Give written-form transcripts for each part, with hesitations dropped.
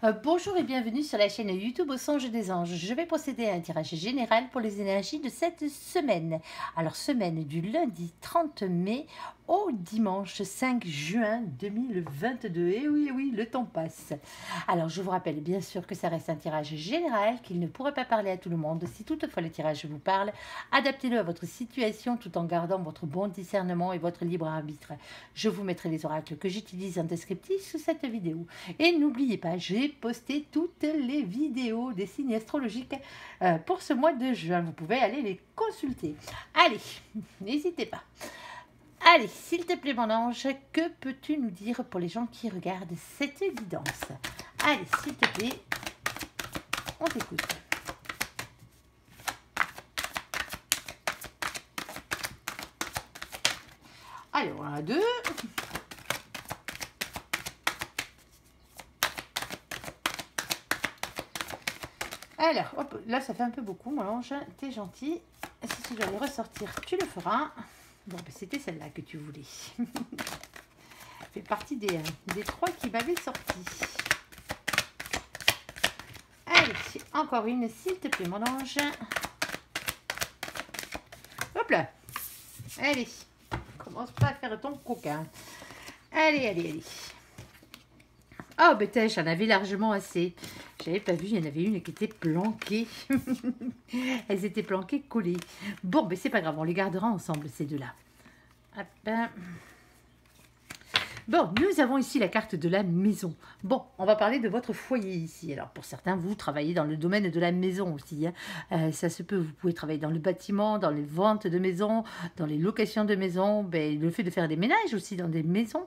Bonjour et bienvenue sur la chaîne YouTube Au Songe des Anges. Je vais procéder à un tirage général pour les énergies de cette semaine. Alors, semaine du lundi 30 mai au dimanche 5 juin 2022. Et oui, le temps passe. Alors, je vous rappelle bien sûr que ça reste un tirage général, qu'il ne pourrait pas parler à tout le monde. Si toutefois le tirage vous parle, adaptez-le à votre situation tout en gardant votre bon discernement et votre libre arbitre. Je vous mettrai les oracles que j'utilise en descriptif sous cette vidéo. Et n'oubliez pas, j'ai posté toutes les vidéos des signes astrologiques pour ce mois de juin. Vous pouvez aller les consulter. Allez, n'hésitez pas. Allez, s'il te plaît mon ange, que peux-tu nous dire pour les gens qui regardent cette guidance? Allez, s'il te plaît, on t'écoute. Alors, 1, 2. Alors, hop, là ça fait un peu beaucoup, mon ange, t'es gentil. Si tu dois les ressortir, tu le feras. Bon, ben, c'était celle-là que tu voulais. Fait partie des 3 qui m'avaient sorti. Allez, encore une, s'il te plaît, mon ange. Hop là. Allez, commence pas à faire ton coquin. Allez. Oh, ben j'en avais largement assez. J'avais pas vu, il y en avait une qui était planquée. Elles étaient planquées, collées. Bon, ben c'est pas grave, on les gardera ensemble, ces deux-là. Hop. Bon, nous avons ici la carte de la maison. Bon, on va parler de votre foyer ici. Alors, pour certains, vous travaillez dans le domaine de la maison aussi. Ça se peut, vous pouvez travailler dans le bâtiment, dans les ventes de maisons, dans les locations de maisons, ben, le fait de faire des ménages aussi dans des maisons.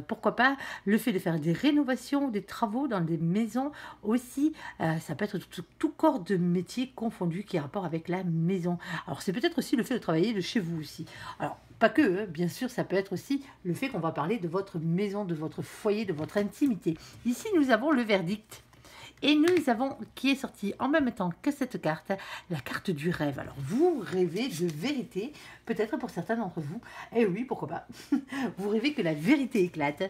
Pourquoi pas le fait de faire des rénovations, des travaux dans des maisons aussi. Ça peut être tout corps de métier confondu qui a rapport avec la maison. Alors, c'est peut-être aussi le fait de travailler de chez vous aussi. Alors, pas que, bien sûr, ça peut être aussi le fait qu'on va parler de votre maison, de votre foyer, de votre intimité. Ici, nous avons le verdict. Et nous avons, qui est sorti en même temps que cette carte, la carte du rêve. Alors, vous rêvez de vérité, peut-être pour certains d'entre vous. Eh oui, pourquoi pas. Vous rêvez que la vérité éclate.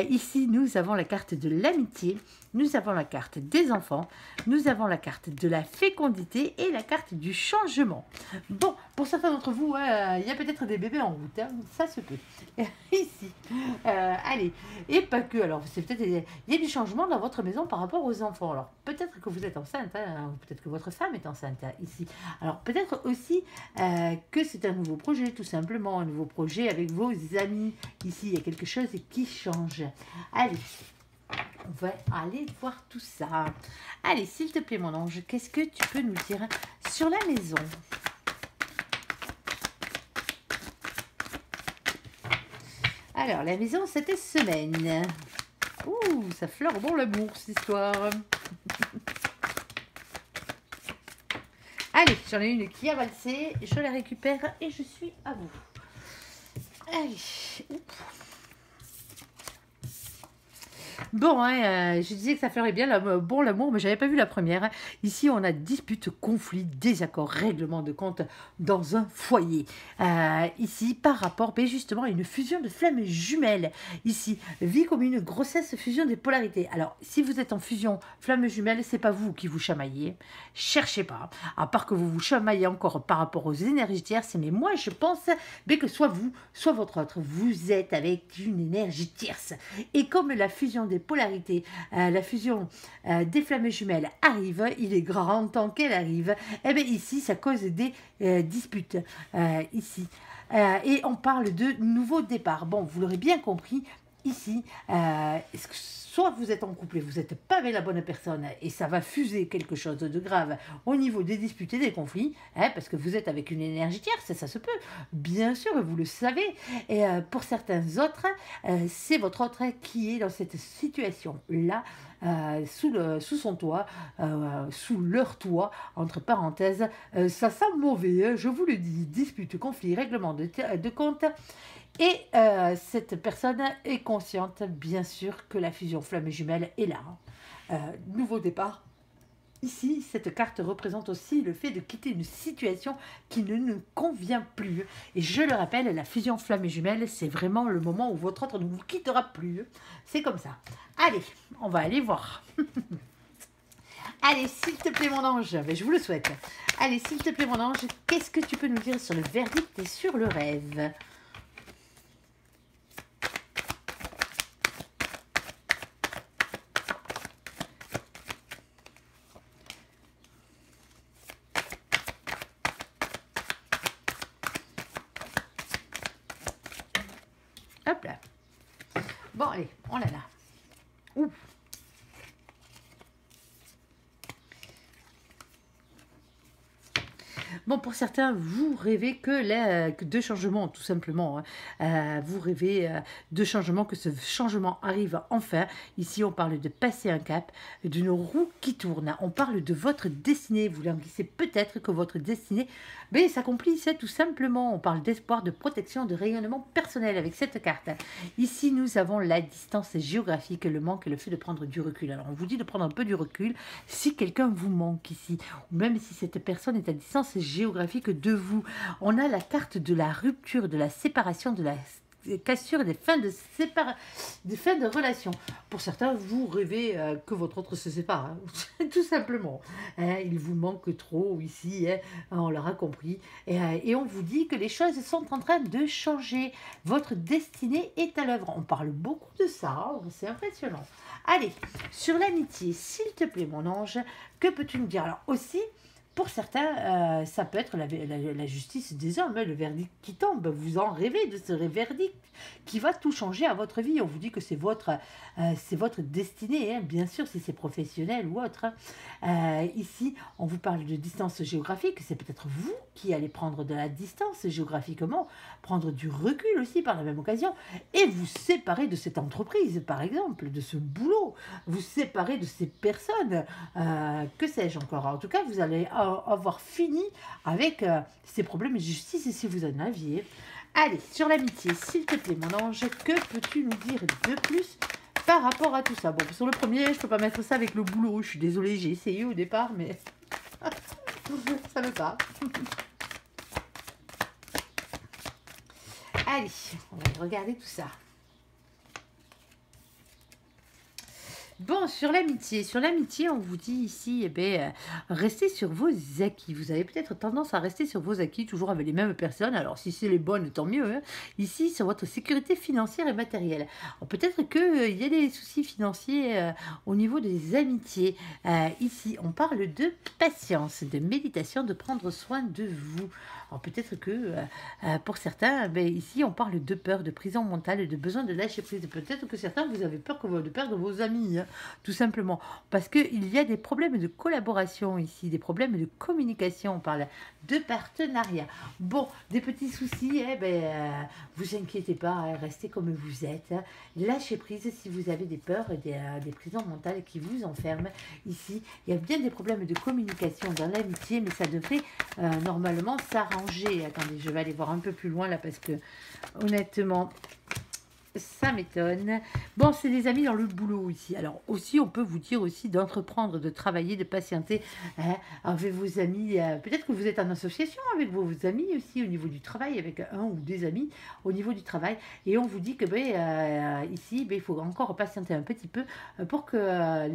Ici, nous avons la carte de l'amitié, nous avons la carte des enfants, nous avons la carte de la fécondité et la carte du changement. Bon, pour certains d'entre vous, il y a peut-être des bébés en route, hein, ça se peut. Ici, allez, et pas que. Alors, c'est peut-être il y a du changement dans votre maison par rapport aux enfants. Alors, peut-être que vous êtes enceinte, hein, peut-être que votre femme est enceinte hein, ici. Alors, peut-être aussi que c'est un nouveau projet, tout simplement, un nouveau projet avec vos amis. Ici, il y a quelque chose qui change. Allez. On va aller voir tout ça. Allez, s'il te plaît, mon ange, qu'est-ce que tu peux nous dire sur la maison? Alors, la maison, cette semaine. Ouh, ça fleure bon l'amour, cette histoire. Allez, j'en ai une qui a valsé. Je la récupère et je suis à vous. Allez. Oups. Bon, hein, je disais que ça ferait bien bon l'amour, mais j'avais pas vu la première. Ici, on a dispute, conflit, désaccord, règlement de compte dans un foyer. Ici, par rapport, ben justement, à une fusion de flammes jumelles. Ici, vie commune, grossesse, fusion des polarités. Alors, si vous êtes en fusion flammes jumelles, c'est pas vous qui vous chamaillez. Cherchez pas. À part que vous vous chamaillez encore par rapport aux énergies tierces, mais moi, je pense ben, que soit vous, soit votre autre, vous êtes avec une énergie tierce. Et comme la fusion des polarités, la fusion des flammes jumelles arrive, il est grand temps qu'elle arrive, et bien ici ça cause des disputes, ici. Et on parle de nouveau départ. Bon, vous l'aurez bien compris, ici, soit vous êtes en couple et vous n'êtes pas avec la bonne personne et ça va fuser quelque chose de grave au niveau des disputes et des conflits, hein, parce que vous êtes avec une énergie tierce, ça se peut, bien sûr, vous le savez. Et pour certains autres, c'est votre autre qui est dans cette situation-là, sous son toit, sous leur toit, entre parenthèses. Ça sent mauvais, hein, je vous le dis, dispute, conflit, règlement de compte. Et cette personne est consciente, bien sûr, que la fusion flamme jumelle est là. Nouveau départ. Ici, cette carte représente aussi le fait de quitter une situation qui ne nous convient plus. Et je le rappelle, la fusion flamme jumelle, c'est vraiment le moment où votre autre ne vous quittera plus. C'est comme ça. Allez, on va aller voir. Allez, s'il te plaît, mon ange, je vous le souhaite. Allez, s'il te plaît, mon ange, qu'est-ce que tu peux nous dire sur le verdict et sur le rêve? Hop là. Bon, allez, on l'a là. Ouh. Bon, pour certains, vous rêvez que de changements, tout simplement. Vous rêvez de changements, que ce changement arrive enfin. Ici, on parle de passer un cap, d'une roue qui tourne. On parle de votre destinée. Vous languissez peut-être que votre destinée s'accomplisse tout simplement. On parle d'espoir, de protection, de rayonnement personnel avec cette carte. Ici, nous avons la distance géographique, le manque et le fait de prendre du recul. Alors, on vous dit de prendre un peu du recul si quelqu'un vous manque ici, ou même si cette personne est à distance géographique de vous. On a la carte de la rupture, de la séparation, de la cassure, des fins de relation. Pour certains, vous rêvez que votre autre se sépare, hein, tout simplement. Il vous manque trop ici, hein, on l'aura compris. Et on vous dit que les choses sont en train de changer. Votre destinée est à l'œuvre. On parle beaucoup de ça, hein, c'est impressionnant. Allez, sur l'amitié, s'il te plaît, mon ange, que peux-tu nous dire? Alors aussi, pour certains, ça peut être la justice des hommes, hein, le verdict qui tombe. Vous en rêvez de ce verdict qui va tout changer à votre vie. On vous dit que c'est votre destinée, hein, bien sûr, si c'est professionnel ou autre. Ici, on vous parle de distance géographique. C'est peut-être vous qui allez prendre de la distance géographiquement, prendre du recul aussi par la même occasion, et vous séparer de cette entreprise, par exemple, de ce boulot, vous séparer de ces personnes, que sais-je encore. En tout cas, vous allez avoir fini avec ces problèmes de justice, et si vous en aviez. Allez, sur l'amitié, s'il te plaît, mon ange, que peux-tu nous dire de plus par rapport à tout ça? Bon, sur le premier, je ne peux pas mettre ça avec le boulot, je suis désolée, j'ai essayé au départ, mais ça ne veut pas. Allez, on va regarder tout ça. Bon, sur l'amitié, on vous dit ici, restez sur vos acquis. Vous avez peut-être tendance à rester sur vos acquis, toujours avec les mêmes personnes. Alors, si c'est les bonnes, tant mieux, hein. Ici, sur votre sécurité financière et matérielle. Peut-être qu'il y a des soucis financiers au niveau des amitiés. Ici, on parle de patience, de méditation, de prendre soin de vous. Alors, peut-être que pour certains, ici, on parle de peur, de prison mentale, de besoin de lâcher prise. Peut-être que certains, vous avez peur de perdre vos amis, hein, tout simplement. Parce qu'il y a des problèmes de collaboration ici, des problèmes de communication. On parle de partenariat. Bon, des petits soucis, vous inquiétez pas, hein, restez comme vous êtes. Hein. Lâchez prise si vous avez des peurs et des prisons mentales qui vous enferment. Ici, il y a bien des problèmes de communication dans l'amitié, mais ça devrait normalement s'arranger. Attendez, je vais aller voir un peu plus loin là parce que honnêtement, ça m'étonne. Bon, c'est des amis dans le boulot ici. Alors aussi, on peut vous dire aussi d'entreprendre, de travailler, de patienter avec vos amis. Peut-être que vous êtes en association avec vos amis aussi au niveau du travail, avec un ou des amis au niveau du travail. Et on vous dit que ici, il faut encore patienter un petit peu pour que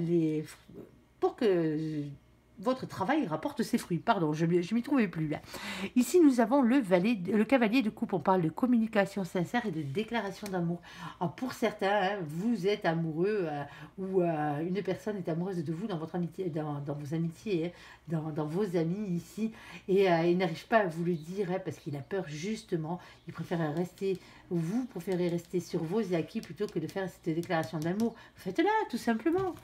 votre travail rapporte ses fruits. Pardon, je m'y trouvais plus là. Ici, nous avons le cavalier de coupe. On parle de communication sincère et de déclaration d'amour. Pour certains, hein, vous êtes amoureux ou une personne est amoureuse de vous dans votre amitié, dans vos amitiés, hein, dans vos amis ici, et il n'arrive pas à vous le dire parce qu'il a peur justement. Il préfère rester, vous préférez rester sur vos acquis plutôt que de faire cette déclaration d'amour. Faites-la tout simplement.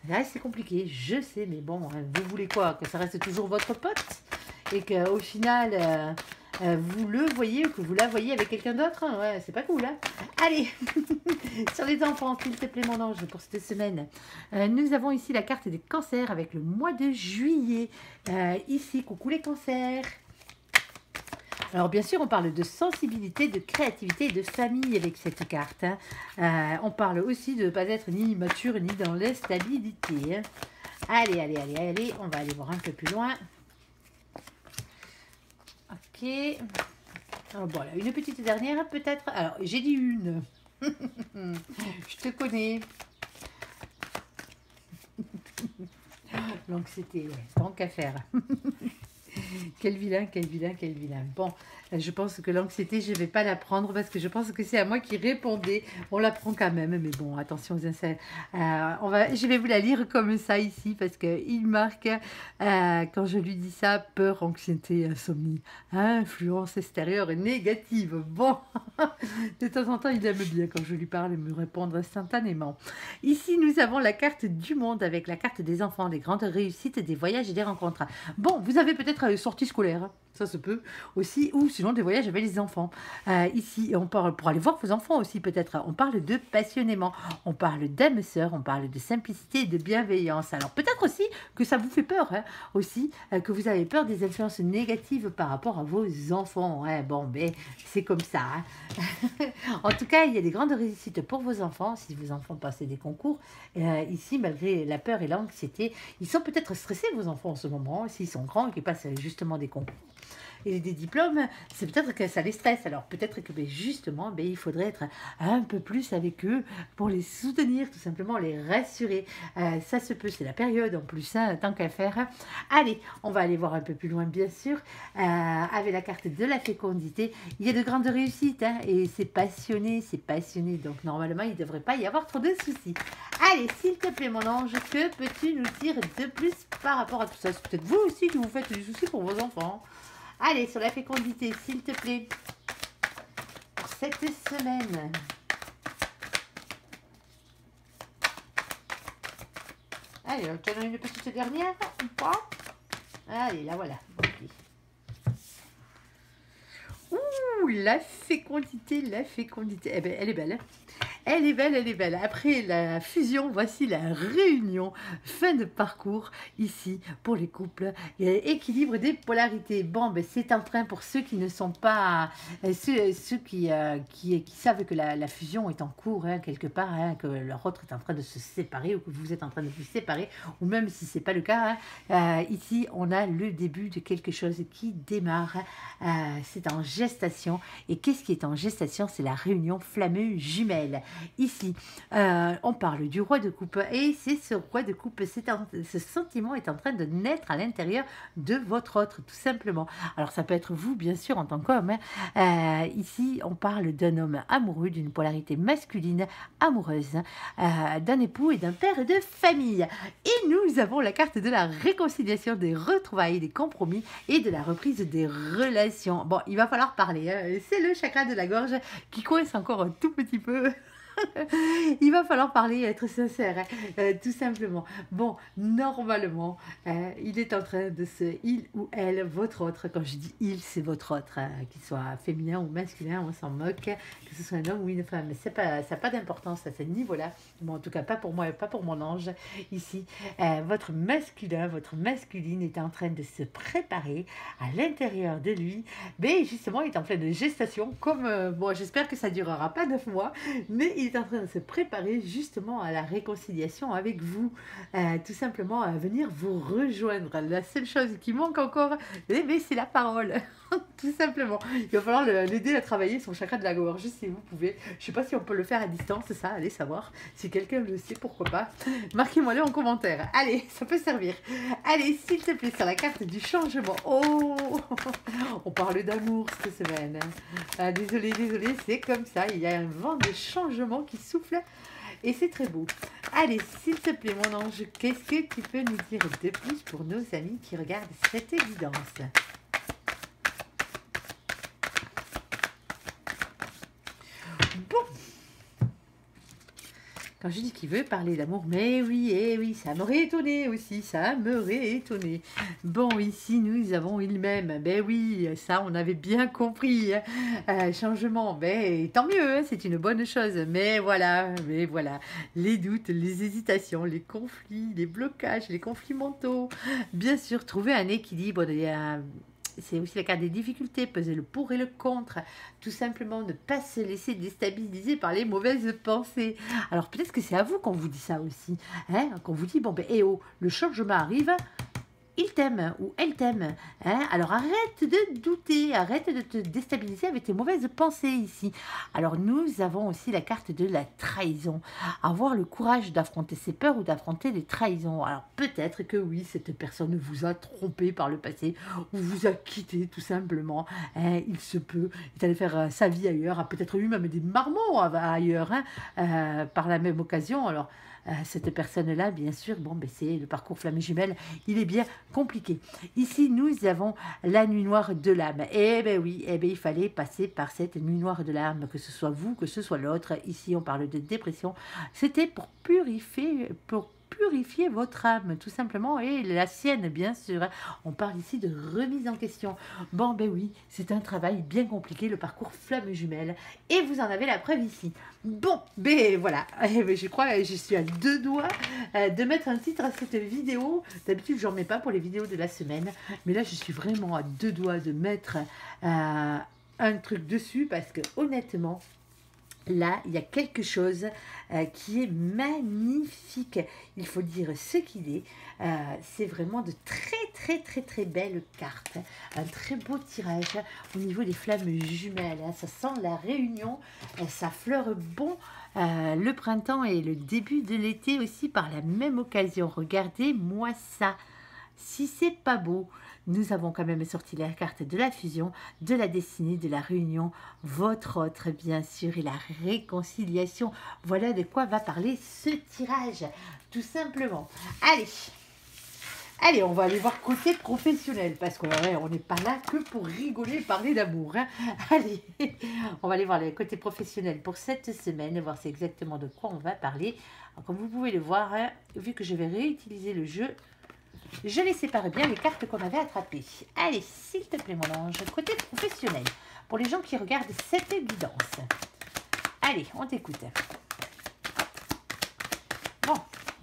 Là, c'est compliqué, je sais, mais bon, vous voulez quoi? Que ça reste toujours votre pote et qu'au final, vous le voyez ou que vous la voyez avec quelqu'un d'autre, hein? Ouais, c'est pas cool, hein? Allez, sur les enfants, s'il te plaît, mon ange, pour cette semaine. Nous avons ici la carte des cancers avec le mois de juillet. Ici, coucou les cancers. Alors bien sûr, on parle de sensibilité, de créativité et de famille avec cette carte. Hein. On parle aussi de ne pas être ni mature ni dans l'instabilité. Hein. Allez, allez, allez, allez, on va aller voir un peu plus loin. Ok. Voilà, une petite dernière peut-être. Alors, j'ai dit une. Je te connais. L'anxiété, ouais, tant qu'à faire. Quel vilain, quel vilain, quel vilain. Bon, je pense que l'anxiété, je ne vais pas la prendre parce que je pense que c'est à moi qui répondais. On la prend quand même, mais bon, attention aux insectes. Je vais vous la lire comme ça ici parce qu'il marque, quand je lui dis ça, peur, anxiété, insomnie, influence extérieure négative. Bon, de temps en temps, il aime bien quand je lui parle et me répondre instantanément. Ici, nous avons la carte du monde avec la carte des enfants, des grandes réussites, des voyages et des rencontres. Bon, vous avez peut-être sortie scolaire, hein, ça se peut aussi, ou sinon des voyages avec les enfants. Ici, on parle pour aller voir vos enfants aussi peut-être. On parle de passionnément, on parle d'âme sœur, on parle de simplicité et de bienveillance. Alors peut-être aussi que ça vous fait peur, hein, aussi, que vous avez peur des influences négatives par rapport à vos enfants. Hein. Bon, ben c'est comme ça. Hein. En tout cas, il y a des grandes réussites pour vos enfants, si vos enfants passent des concours. Ici, malgré la peur et l'anxiété, ils sont peut-être stressés, vos enfants, en ce moment, s'ils sont grands et qu'ils passent justement des concours et des diplômes, c'est peut-être que ça les stresse. Alors peut-être que justement, il faudrait être un peu plus avec eux pour les soutenir, tout simplement les rassurer. Ça se peut, c'est la période en plus, hein, tant qu'à faire. Allez, on va aller voir un peu plus loin, bien sûr, avec la carte de la fécondité. Il y a de grandes réussites, hein, et c'est passionné, donc normalement, il ne devrait pas y avoir trop de soucis. Allez, s'il te plaît, mon ange, que peux-tu nous dire de plus par rapport à tout ça? C'est peut-être vous aussi qui vous faites des soucis pour vos enfants. Allez, sur la fécondité, s'il te plaît, pour cette semaine. Allez, tu en as une petite dernière ou pas? Allez, là voilà. Okay. Ouh, la fécondité, la fécondité. Eh bien, elle est belle. Hein. Elle est belle, elle est belle. Après la fusion, voici la réunion. Fin de parcours ici pour les couples. Équilibre des polarités. Bon, c'est en train pour ceux qui ne sont pas... Ceux qui savent que la fusion est en cours, hein, quelque part, hein, que leur autre est en train de se séparer ou que vous êtes en train de vous séparer, ou même si ce n'est pas le cas. Hein, ici, on a le début de quelque chose qui démarre. C'est en gestation. Et qu'est-ce qui est en gestation? C'est la réunion flammeux jumelle. Ici, on parle du roi de coupe et c'est ce roi de coupe, ce sentiment est en train de naître à l'intérieur de votre autre, tout simplement. Alors, ça peut être vous, bien sûr, en tant qu'homme. Hein. Ici, on parle d'un homme amoureux, d'une polarité masculine amoureuse, d'un époux et d'un père de famille. Et nous avons la carte de la réconciliation, des retrouvailles, des compromis et de la reprise des relations. Bon, il va falloir parler. Hein. C'est le chakra de la gorge qui coince encore un tout petit peu. Il va falloir parler, être sincère, hein, tout simplement. Bon, normalement, il est en train de il ou elle, votre autre, quand je dis il, c'est votre autre, hein, qu'il soit féminin ou masculin, on s'en moque, que ce soit un homme ou une femme, mais ça n'a pas d'importance à ce niveau-là. Bon, en tout cas, pas pour moi et pas pour mon ange, ici. Votre masculin, votre masculine est en train de se préparer à l'intérieur de lui, mais justement, il est en pleine gestation, comme, bon, j'espère que ça ne durera pas 9 mois, mais il est en train de se préparer justement à la réconciliation avec vous, tout simplement à venir vous rejoindre. La seule chose qui manque encore, c'est la parole, tout simplement. Il va falloir l'aider à travailler son chakra de la gorge si vous pouvez. Je ne sais pas si on peut le faire à distance, ça, allez savoir. Si quelqu'un le sait, pourquoi pas. Marquez-moi-le en commentaire. Allez, ça peut servir. Allez, s'il te plaît, sur la carte du changement. Oh, on parle d'amour cette semaine. Désolé, c'est comme ça. Il y a un vent de changement qui souffle et c'est très beau. Allez, s'il te plaît, mon ange, qu'est-ce que tu peux nous dire de plus pour nos amis qui regardent cette évidence? Bon. Quand je dis qu'il veut parler d'amour, mais oui, et oui, ça m'aurait étonné aussi, ça m'aurait étonné. Bon, ici, nous avons il-même, ben oui, ça, on avait bien compris. Changement, ben tant mieux, hein, c'est une bonne chose, mais voilà, les doutes, les hésitations, les conflits, les blocages, les conflits mentaux. Bien sûr, trouver un équilibre, c'est aussi la carte des difficultés, peser le pour et le contre, tout simplement ne pas se laisser déstabiliser par les mauvaises pensées. Alors peut-être que c'est à vous qu'on vous dit ça aussi, hein, qu'on vous dit, bon ben, eh oh, le changement arrive, il t'aime ou elle t'aime. Hein. Alors arrête de douter, arrête de te déstabiliser avec tes mauvaises pensées ici. Alors nous avons aussi la carte de la trahison. Avoir le courage d'affronter ses peurs ou d'affronter les trahisons. Alors peut-être que oui, cette personne vous a trompé par le passé ou vous a quitté tout simplement. Hein. Il se peut, il est allé faire sa vie ailleurs, a peut-être eu même des marmots ailleurs hein, par la même occasion. Alors cette personne-là, bien sûr, bon, ben c'est le parcours flamme jumelle, il est bien compliqué. Ici, nous avons la nuit noire de l'âme. Eh ben oui, eh ben, il fallait passer par cette nuit noire de l'âme, que ce soit vous, que ce soit l'autre. Ici, on parle de dépression. C'était pour purifier votre âme, tout simplement, et la sienne, bien sûr. On parle ici de remise en question. Bon, ben oui, c'est un travail bien compliqué, le parcours flamme jumelle, et vous en avez la preuve ici. Bon, ben voilà, je crois que je suis à 2 doigts de mettre un titre à cette vidéo. D'habitude, je n'en mets pas pour les vidéos de la semaine, mais là, je suis vraiment à 2 doigts de mettre un truc dessus, parce que honnêtement, là, il y a quelque chose qui est magnifique. Il faut dire ce qu'il est. C'est vraiment de très belles cartes. Un très beau tirage au niveau des flammes jumelles. Ça sent la réunion. Ça fleure bon le printemps et le début de l'été aussi par la même occasion. Regardez-moi ça. Si c'est pas beau, nous avons quand même sorti la carte de la fusion, de la destinée, de la réunion, votre autre bien sûr, et la réconciliation. Voilà de quoi va parler ce tirage, tout simplement. Allez, on va aller voir côté professionnel, parce qu'on n'est pas là que pour rigoler, parler d'amour. Hein. Allez, on va aller voir le côté professionnel pour cette semaine, voir c'est exactement de quoi on va parler. Alors, comme vous pouvez le voir, hein, vu que je vais réutiliser le jeu, je les sépare bien les cartes qu'on avait attrapées. Allez, s'il te plaît mon ange, côté professionnel, pour les gens qui regardent cette guidance. Allez, on t'écoute. Bon,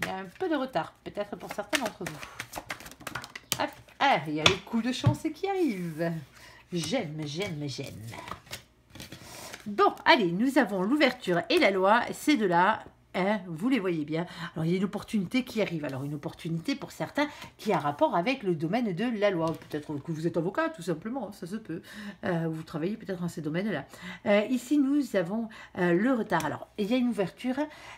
il y a un peu de retard, peut-être pour certains d'entre vous. Hop, ah, il y a les coups de chance qui arrivent. J'aime. Bon, allez, nous avons l'ouverture et la loi, ces deux-là. Hein, vous les voyez bien. Alors, il y a une opportunité qui arrive. Alors, une opportunité pour certains qui a rapport avec le domaine de la loi. Peut-être que vous êtes avocat, tout simplement, ça se peut. Vous travaillez peut-être dans ces domaines-là. Ici, nous avons le retard. Alors, il y a une ouverture.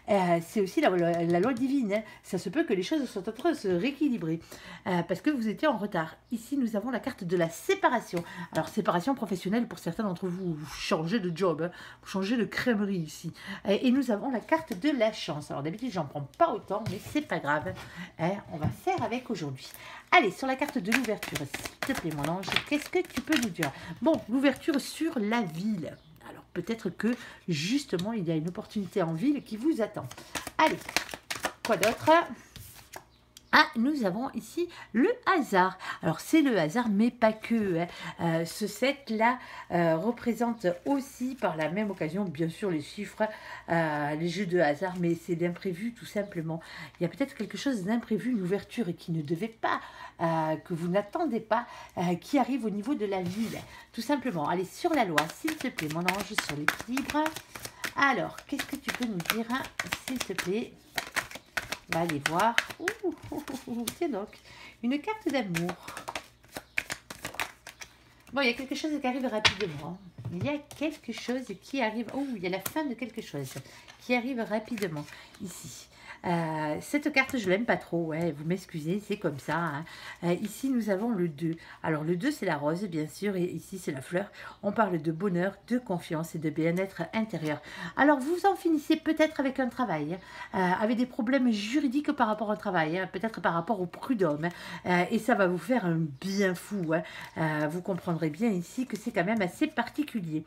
C'est aussi la loi divine. Hein. Ça se peut que les choses soient en train de se rééquilibrer parce que vous étiez en retard. Ici, nous avons la carte de la séparation. Alors, séparation professionnelle pour certains d'entre vous. Vous changez de job, hein. Vous changez de crèmerie ici. Et nous avons la carte de la chance. Alors d'habitude j'en prends pas autant, mais c'est pas grave, hein, on va faire avec aujourd'hui. Allez, sur la carte de l'ouverture, s'il te plaît mon ange, qu'est-ce que tu peux nous dire? Bon, l'ouverture sur la ville. Alors peut-être que justement il y a une opportunité en ville qui vous attend. Allez, quoi d'autre? Ah, nous avons ici le hasard. Alors, c'est le hasard, mais pas que. Hein. Ce set-là représente aussi, par la même occasion, bien sûr, les chiffres, les jeux de hasard, mais c'est l'imprévu, tout simplement. Il y a peut-être quelque chose d'imprévu, une ouverture qui ne devait pas, que vous n'attendez pas, qui arrive au niveau de la ville, tout simplement. Allez, sur la loi, s'il te plaît, mon ange, sur l'équilibre. Alors, qu'est-ce que tu peux nous dire, hein, s'il te plaît? On va aller voir. Tiens donc, une carte d'amour. Bon, il y a quelque chose qui arrive rapidement. Il y a quelque chose qui arrive. Oh, il y a la fin de quelque chose qui arrive rapidement ici. Cette carte, je l'aime pas trop, ouais, vous m'excusez, c'est comme ça. Hein. Ici, nous avons le 2. Alors, le 2, c'est la rose, bien sûr, et ici, c'est la fleur. On parle de bonheur, de confiance et de bien-être intérieur. Alors, vous en finissez peut-être avec un travail, avec des problèmes juridiques par rapport au travail, hein, peut-être par rapport au prud'homme, et ça va vous faire un bien fou. Hein. Vous comprendrez bien ici que c'est quand même assez particulier.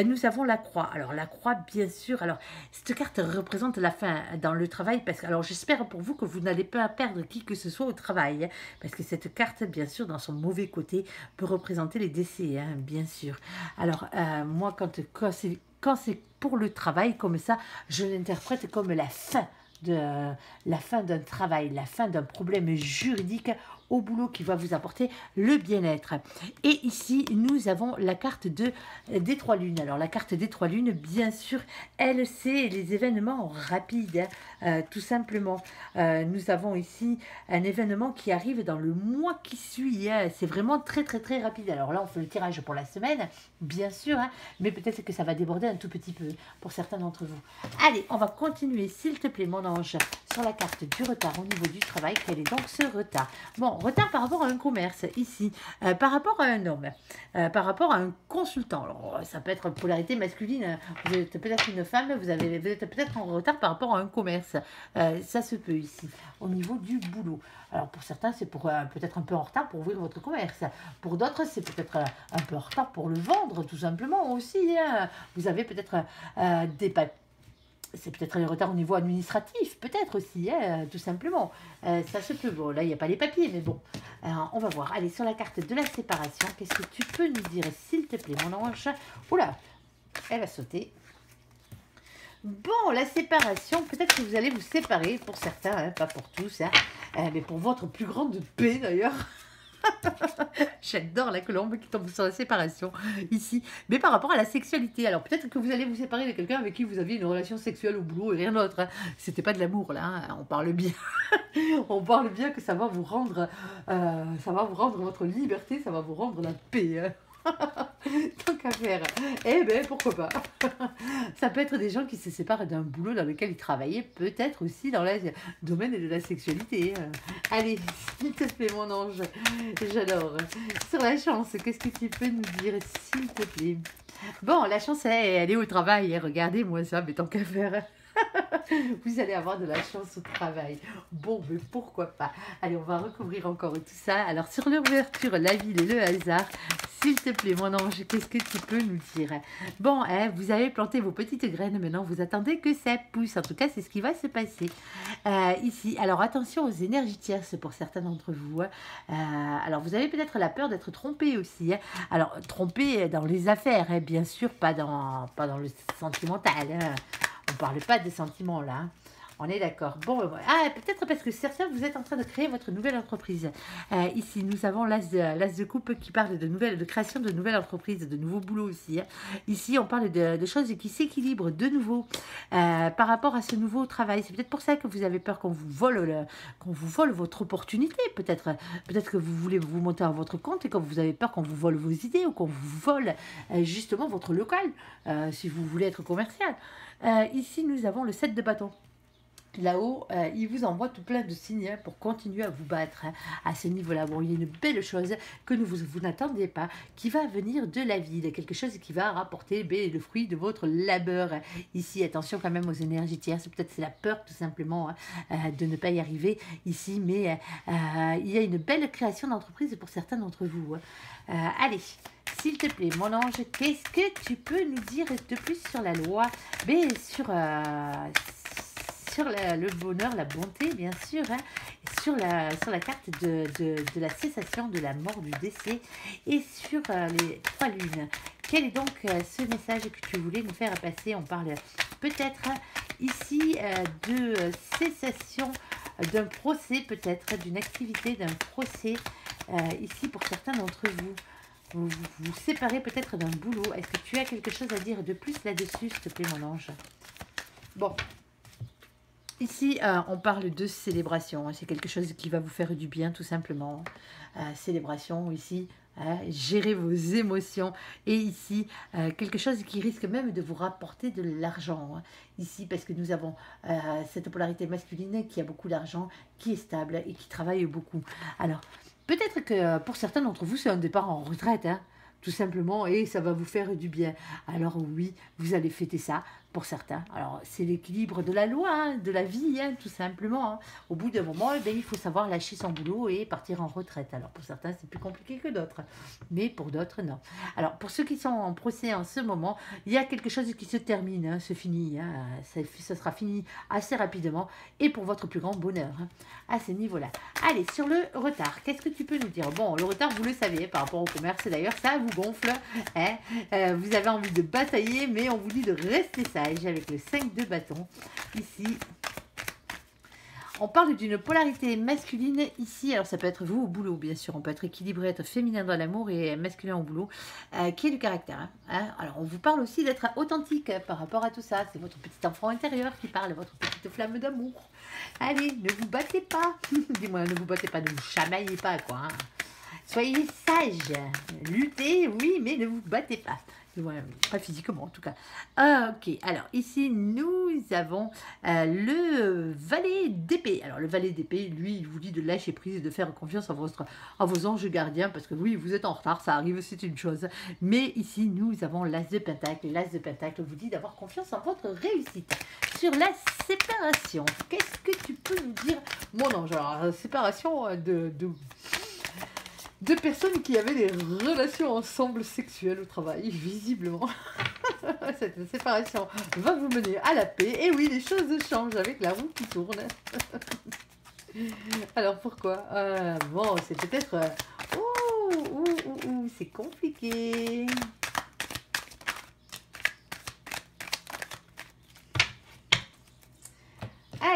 Nous avons la croix. Alors, la croix, bien sûr, alors, cette carte représente la fin dans le travail, parce que, alors j'espère pour vous que vous n'allez pas perdre qui que ce soit au travail, hein, parce que cette carte, bien sûr, dans son mauvais côté, peut représenter les décès, hein, bien sûr. Alors, moi, quand c'est pour le travail comme ça, je l'interprète comme la fin d'un travail, la fin d'un problème juridique au boulot qui va vous apporter le bien-être. Et ici, nous avons la carte des 3 lunes. Alors, la carte des 3 lunes, bien sûr, elle, c'est les événements rapides, hein, tout simplement. Nous avons ici un événement qui arrive dans le mois qui suit. Hein. C'est vraiment très, très, très rapide. Alors là, on fait le tirage pour la semaine, bien sûr, hein, mais peut-être que ça va déborder un tout petit peu pour certains d'entre vous. Allez, on va continuer, s'il te plaît, mon ange, sur la carte du retard au niveau du travail. Quel est donc ce retard? Bon, retard par rapport à un commerce, ici, par rapport à un homme, par rapport à un consultant. Alors, ça peut être polarité masculine. Vous êtes peut-être une femme, vous êtes peut-être en retard par rapport à un commerce. Ça se peut ici, au niveau du boulot. Alors, pour certains, c'est pour peut-être un peu en retard pour ouvrir votre commerce. Pour d'autres, c'est peut-être un peu en retard pour le vendre, tout simplement aussi. Hein. Vous avez peut-être des papiers. C'est peut-être un retard au niveau administratif, peut-être aussi, hein, tout simplement. Ça se peut. Bon, là, il n'y a pas les papiers, mais bon, on va voir. Allez, sur la carte de la séparation, qu'est-ce que tu peux nous dire, s'il te plaît, mon ange? Oula, elle a sauté. Bon, la séparation, peut-être que vous allez vous séparer pour certains, hein, pas pour tous, hein, mais pour votre plus grande paix, d'ailleurs. J'adore la colombe qui tombe sur la séparation ici, mais par rapport à la sexualité. Alors peut-être que vous allez vous séparer de quelqu'un avec qui vous aviez une relation sexuelle au boulot et rien d'autre. Hein. C'était pas de l'amour là, hein. On parle bien. On parle bien que ça va vous rendre votre liberté, ça va vous rendre la paix. Hein. Tant qu'à faire. Eh ben pourquoi pas. Ça peut être des gens qui se séparent d'un boulot dans lequel ils travaillaient, peut-être aussi dans le domaine de la sexualité. Allez, s'il te plaît, mon ange, j'adore. Sur la chance, qu'est-ce que tu peux nous dire, s'il te plaît? Bon, la chance, elle est au travail. Regardez-moi ça, mais tant qu'à faire. Vous allez avoir de la chance au travail. Bon, mais pourquoi pas. Allez, on va recouvrir encore tout ça. Alors, sur l'ouverture, la ville et le hasard, s'il te plaît, mon ange, qu'est-ce que tu peux nous dire? Bon, hein, vous avez planté vos petites graines. Maintenant, vous attendez que ça pousse. En tout cas, c'est ce qui va se passer ici. Alors, attention aux énergies tierces pour certains d'entre vous. Alors, vous avez peut-être la peur d'être trompé aussi. Hein. Alors, trompé dans les affaires, hein, bien sûr, pas dans le sentimental. Hein. On ne parle pas des sentiments là, hein. On est d'accord. Bon, peut-être parce que certains, vous êtes en train de créer votre nouvelle entreprise. Ici, nous avons l'as de coupe qui parle de création de nouvelles entreprises, de nouveaux boulots aussi. Hein. Ici, on parle de choses qui s'équilibrent de nouveau par rapport à ce nouveau travail. C'est peut-être pour ça que vous avez peur qu'on vous vole votre opportunité. Peut-être que vous voulez vous monter à votre compte et que vous avez peur qu'on vous vole vos idées ou qu'on vous vole justement votre local si vous voulez être commercial. Ici, nous avons le 7 de bâton. Là-haut, il vous envoie tout plein de signes pour continuer à vous battre hein, à ce niveau-là. Bon, il y a une belle chose que vous n'attendez pas, qui va venir de la ville, quelque chose qui va rapporter le fruit de votre labeur. Ici, attention quand même aux énergies tierces, peut-être c'est la peur tout simplement hein, de ne pas y arriver ici, mais il y a une belle création d'entreprise pour certains d'entre vous. Hein. Allez, s'il te plaît, mon ange, qu'est-ce que tu peux nous dire de plus sur la loi? Mais sur le bonheur, la bonté, bien sûr, hein, sur la carte de la cessation, de la mort, du décès, et sur les 3 lunes. Quel est donc ce message que tu voulais nous faire passer? On parle peut-être ici de cessation d'un procès, peut-être d'une activité, d'un procès, ici pour certains d'entre vous. Vous vous séparez peut-être d'un boulot. Est-ce que tu as quelque chose à dire de plus là-dessus, s'il te plaît, mon ange? Bon. Ici, on parle de célébration. C'est quelque chose qui va vous faire du bien, tout simplement. Célébration, ici, gérer vos émotions. Et ici, quelque chose qui risque même de vous rapporter de l'argent. Hein. Ici, parce que nous avons cette polarité masculine qui a beaucoup d'argent, qui est stable et qui travaille beaucoup. Alors, peut-être que pour certains d'entre vous, c'est un départ en retraite, hein, tout simplement, et ça va vous faire du bien. Alors oui, vous allez fêter ça pour certains. Alors, c'est l'équilibre de la loi, hein, de la vie, hein, tout simplement. Hein. Au bout d'un moment, il faut savoir lâcher son boulot et partir en retraite. Alors, pour certains, c'est plus compliqué que d'autres, mais pour d'autres, non. Alors, pour ceux qui sont en procès en ce moment, il y a quelque chose qui se termine, hein, se finit. Hein, ça sera fini assez rapidement et pour votre plus grand bonheur, hein, à ce niveau-là. Allez, sur le retard, qu'est-ce que tu peux nous dire? Bon, le retard, vous le savez, par rapport au commerce, d'ailleurs, ça vous gonfle. Hein, vous avez envie de batailler, mais on vous dit de rester sage avec le 5 de bâton. Ici, On parle d'une polarité masculine ici. Alors, ça peut être vous au boulot, bien sûr. On peut être équilibré, être féminin dans l'amour et masculin au boulot, qui est du caractère. Alors, on vous parle aussi d'être authentique par rapport à tout ça. C'est votre petit enfant intérieur qui parle, votre petite flamme d'amour. Allez, ne vous battez pas. Dis-moi, ne vous battez pas, ne vous chamaillez pas, quoi. Hein. Soyez sage. Luttez, oui, mais ne vous battez pas. Ouais, pas physiquement en tout cas. Ok, alors ici nous avons le valet d'épée. Alors le valet d'épée, lui, il vous dit de lâcher prise et de faire confiance à vos anges gardiens parce que oui, vous êtes en retard, ça arrive, c'est une chose. Mais ici nous avons l'as de pentacle. L'as de pentacle vous dit d'avoir confiance en votre réussite. Sur la séparation, qu'est-ce que tu peux nous dire, mon ange? Alors, séparation deux personnes qui avaient des relations ensemble sexuelles au travail, visiblement. Cette séparation va vous mener à la paix. Et oui, les choses changent avec la roue qui tourne. Alors pourquoi bon, c'est peut-être... c'est compliqué.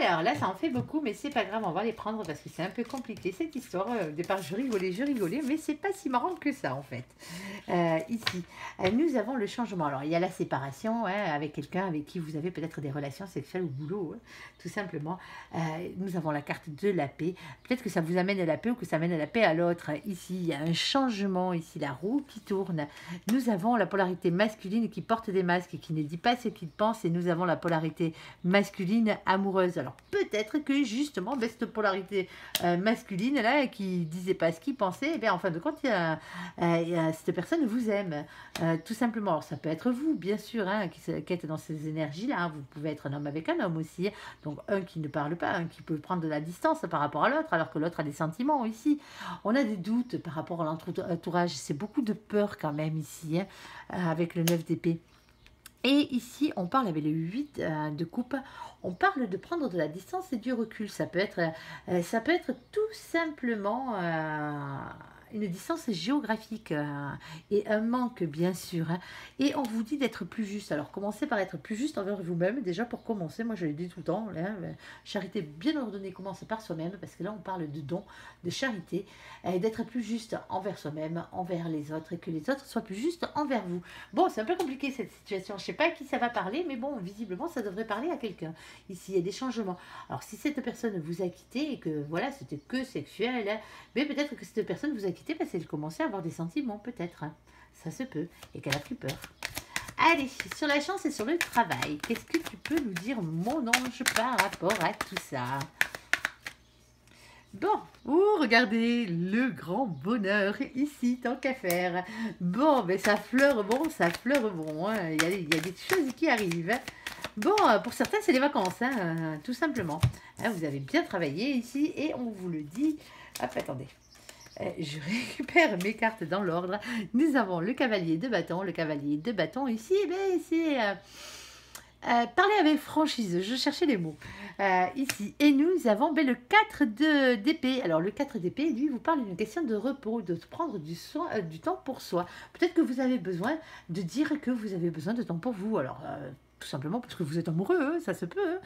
Alors là, ça en fait beaucoup, mais c'est pas grave, on va les prendre parce que c'est un peu compliqué cette histoire. Au départ, je rigolais, mais c'est pas si marrant que ça en fait. Ici, nous avons le changement. Alors, il y a la séparation avec quelqu'un avec qui vous avez peut-être des relations sexuelles au boulot, tout simplement. Nous avons la carte de la paix. Peut-être que ça vous amène à la paix ou que ça amène à la paix à l'autre. Ici, il y a un changement, ici, la roue qui tourne. Nous avons la polarité masculine qui porte des masques et qui ne dit pas ce qu'il pense. Et nous avons la polarité masculine amoureuse. Alors peut-être que justement cette polarité masculine là qui disait pas ce qu'il pensait, et bien en fin de compte cette personne vous aime tout simplement. Alors ça peut être vous bien sûr qui êtes dans ces énergies là, vous pouvez être un homme avec un homme aussi, donc un qui ne parle pas, un qui peut prendre de la distance par rapport à l'autre alors que l'autre a des sentiments. Ici on a des doutes par rapport à l'entourage, c'est beaucoup de peur quand même ici avec le 9 d'épée. Et ici, on parle avec le 8 de coupe, on parle de prendre de la distance et du recul. Ça peut être tout simplement une distance géographique et un manque, bien sûr. Et on vous dit d'être plus juste. Alors, commencez par être plus juste envers vous-même. Déjà, pour commencer, moi, je le dis tout le temps, charité bien ordonnée commence par soi-même, parce que là, on parle de don, de charité, et d'être plus juste envers soi-même, envers les autres, et que les autres soient plus justes envers vous. Bon, c'est un peu compliqué, cette situation. Je ne sais pas à qui ça va parler, mais bon, visiblement, ça devrait parler à quelqu'un. Ici, il y a des changements. Alors, si cette personne vous a quitté, et que, voilà, c'était que sexuel, mais peut-être que cette personne vous a quitté parce qu'elle commençait à avoir des sentiments, peut-être. Ça se peut. Et qu'elle a pris peur. Allez, sur la chance et sur le travail, qu'est-ce que tu peux nous dire, mon ange, par rapport à tout ça? Bon, regardez, le grand bonheur, ici, tant qu'à faire. Bon, ben ça fleure bon, ça fleure bon. Il y a des choses qui arrivent. Bon, pour certains, c'est les vacances, tout simplement. Vous avez bien travaillé ici et on vous le dit. Hop, attendez. Je récupère mes cartes dans l'ordre. Nous avons le cavalier de bâton. Le cavalier de bâton ici, c'est parler avec franchise. Je cherchais les mots. Ici. Et nous avons le 4 d'épée. Alors le 4 d'épée, lui, vous parle d'une question de repos, de prendre du temps pour soi. Peut-être que vous avez besoin de dire que vous avez besoin de temps pour vous. Alors... tout simplement parce que vous êtes amoureux, ça se peut.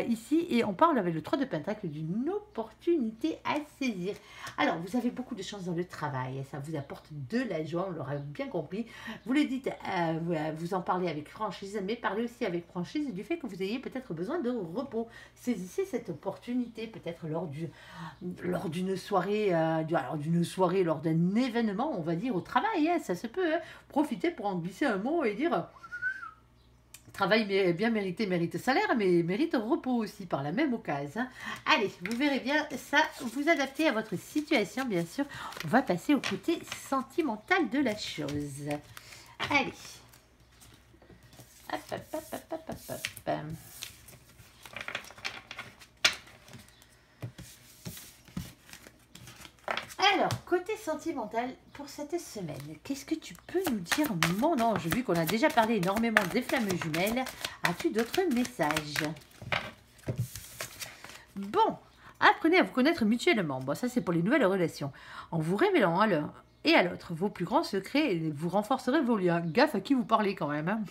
Ici, et on parle avec le 3 de pentacle d'une opportunité à saisir. Alors, vous avez beaucoup de chance dans le travail, ça vous apporte de la joie, on l'aura bien compris. Vous le dites, vous en parlez avec franchise, mais parlez aussi avec franchise du fait que vous ayez peut-être besoin de repos. Saisissez cette opportunité, peut-être lors d'une soirée, lors d'un événement, on va dire, au travail, ça se peut. Profitez pour en glisser un mot et dire... Travail bien mérité, mérite salaire, mais mérite repos aussi par la même occasion. Allez, vous verrez bien ça, vous adaptez à votre situation, bien sûr. On va passer au côté sentimental de la chose. Allez. Hop, hop, hop, hop, hop, hop, hop. Alors, côté sentimental pour cette semaine, qu'est-ce que tu peux nous dire, mon ange? Vu qu'on a déjà parlé énormément des flammes jumelles, as-tu d'autres messages? Bon, apprenez à vous connaître mutuellement. Bon, ça c'est pour les nouvelles relations. En vous révélant à l'un et à l'autre vos plus grands secrets, vous renforcerez vos liens. Gaffe à qui vous parlez quand même.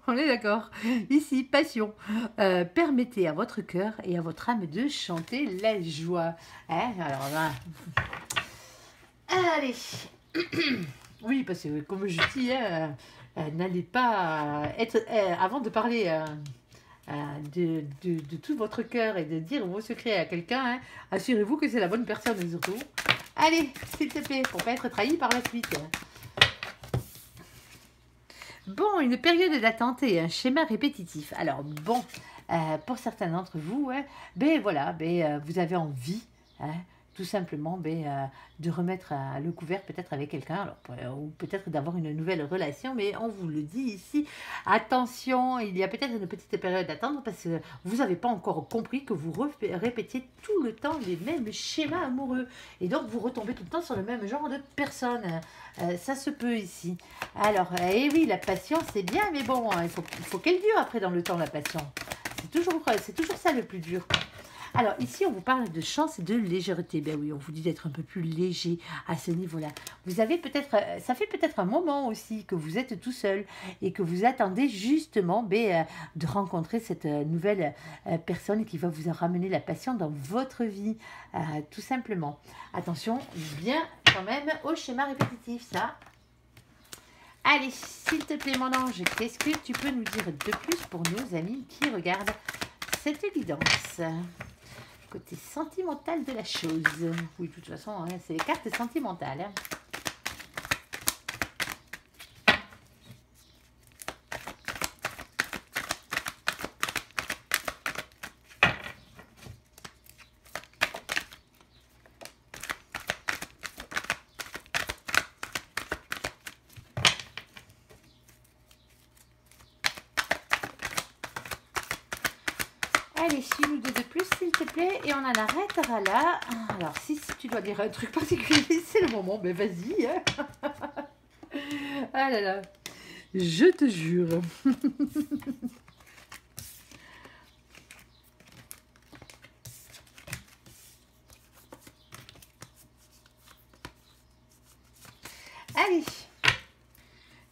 On est d'accord. Ici, passion. Permettez à votre cœur et à votre âme de chanter la joie. Hein, alors là, allez. Oui, parce que comme je dis, hein, n'allez pas être... avant de parler de tout votre cœur et de dire vos secrets à quelqu'un, hein, assurez-vous que c'est la bonne personne surtout. Allez, s'il te plaît, pour pas être trahi par la suite. Bon, une période d'attente et un schéma répétitif. Alors bon, pour certains d'entre vous, hein, ben voilà, vous avez envie, hein, tout simplement, de remettre le couvert peut-être avec quelqu'un, ou peut-être d'avoir une nouvelle relation, mais on vous le dit ici, attention, il y a peut-être une petite période d'attente parce que vous n'avez pas encore compris que vous répétiez tout le temps les mêmes schémas amoureux, et donc vous retombez tout le temps sur le même genre de personne. Ça se peut ici. Alors, eh oui, la patience, c'est bien, mais bon, il faut qu'elle dure après dans le temps, la patience. C'est toujours ça le plus dur. Alors, ici, on vous parle de chance et de légèreté. Ben oui, on vous dit d'être un peu plus léger à ce niveau-là. Vous avez peut-être, ça fait peut-être un moment aussi que vous êtes tout seul et que vous attendez justement de rencontrer cette nouvelle personne qui va vous ramener la passion dans votre vie, tout simplement. Attention, bien quand même au schéma répétitif, ça. Allez, s'il te plaît, mon ange, qu'est-ce que tu peux nous dire de plus pour nos amis qui regardent cette guidance? Côté sentimental de la chose. Oui, de toute façon, hein, c'est les cartes sentimentales. Hein. Allez, une ou deux de plus, s'il te plaît, et on en arrêtera là. Alors, si tu dois dire un truc particulier, c'est le moment, mais vas-y. Hein. Ah là là, je te jure. Allez.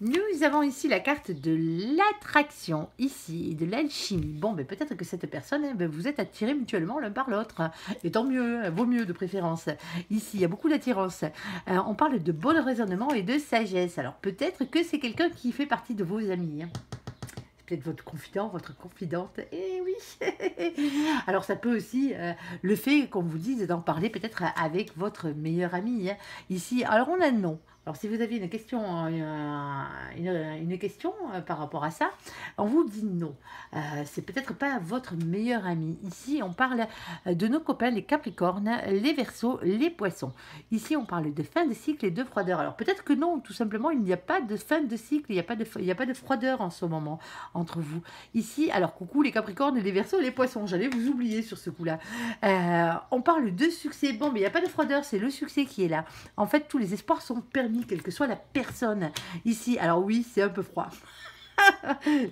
Nous avons ici la carte de l'attraction, ici, et de l'alchimie. Bon, peut-être que cette personne, vous êtes attirés mutuellement l'un par l'autre. Et tant mieux, vaut mieux de préférence. Ici, il y a beaucoup d'attirance. On parle de bon raisonnement et de sagesse. Alors, peut-être que c'est quelqu'un qui fait partie de vos amis. Hein. Peut-être votre confident, votre confidente. Eh oui. Alors ça peut aussi, le fait qu'on vous dise d'en parler peut-être avec votre meilleur ami. Hein. Ici, alors on a non. Alors si vous avez une question, une question par rapport à ça, on vous dit non. C'est peut-être pas votre meilleur ami. Ici, on parle de nos copains, les Capricornes, les Verseaux, les Poissons. Ici, on parle de fin de cycle et de froideur. Alors peut-être que non, tout simplement, il n'y a pas de fin de cycle, il n'y a pas de froideur en ce moment entre vous. Ici, alors coucou les Capricornes, les Verseaux, les Poissons, j'allais vous oublier sur ce coup-là. On parle de succès. Bon, mais il n'y a pas de froideur, c'est le succès qui est là. En fait, tous les espoirs sont permis, quelle que soit la personne. Ici, alors oui, c'est un peu froid.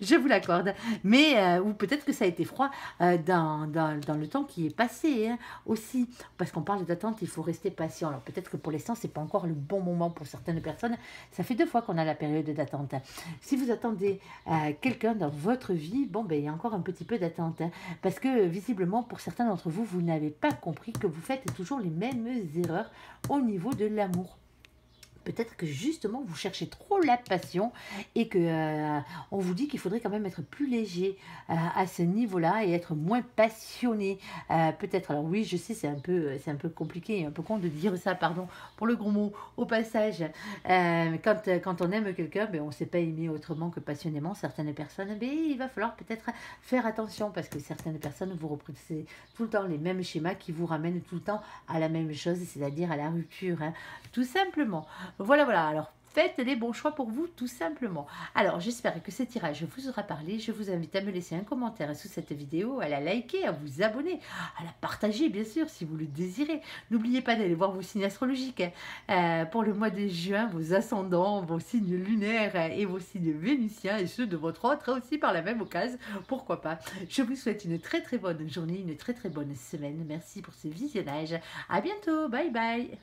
Je vous l'accorde. Mais, ou peut-être que ça a été froid dans le temps qui est passé hein, aussi. Parce qu'on parle d'attente, il faut rester patient. Alors peut-être que pour l'instant, c'est pas encore le bon moment pour certaines personnes. Ça fait 2 fois qu'on a la période d'attente. Si vous attendez quelqu'un dans votre vie, bon, il y a encore un petit peu d'attente. Hein, parce que visiblement, pour certains d'entre vous, vous n'avez pas compris que vous faites toujours les mêmes erreurs au niveau de l'amour. Peut-être que justement vous cherchez trop la passion et que on vous dit qu'il faudrait quand même être plus léger à ce niveau-là et être moins passionné. Peut-être, alors oui, je sais, c'est un peu compliqué, un peu con de dire ça, pardon pour le gros mot au passage. Quand on aime quelqu'un, on ne sait pas aimer autrement que passionnément certaines personnes. Il va falloir peut-être faire attention parce que certaines personnes vous reproduisent tout le temps les mêmes schémas qui vous ramènent tout le temps à la même chose, c'est-à-dire à la rupture, hein, tout simplement. Voilà, alors faites les bons choix pour vous, tout simplement. Alors, j'espère que ce tirage vous aura parlé. Je vous invite à me laisser un commentaire sous cette vidéo, à la liker, à vous abonner, à la partager, bien sûr, si vous le désirez. N'oubliez pas d'aller voir vos signes astrologiques. Pour le mois de juin, vos ascendants, vos signes lunaires et vos signes vénusiens, et ceux de votre autre aussi par la même occasion, pourquoi pas. Je vous souhaite une très très bonne journée, une très très bonne semaine. Merci pour ce visionnage. À bientôt, bye bye.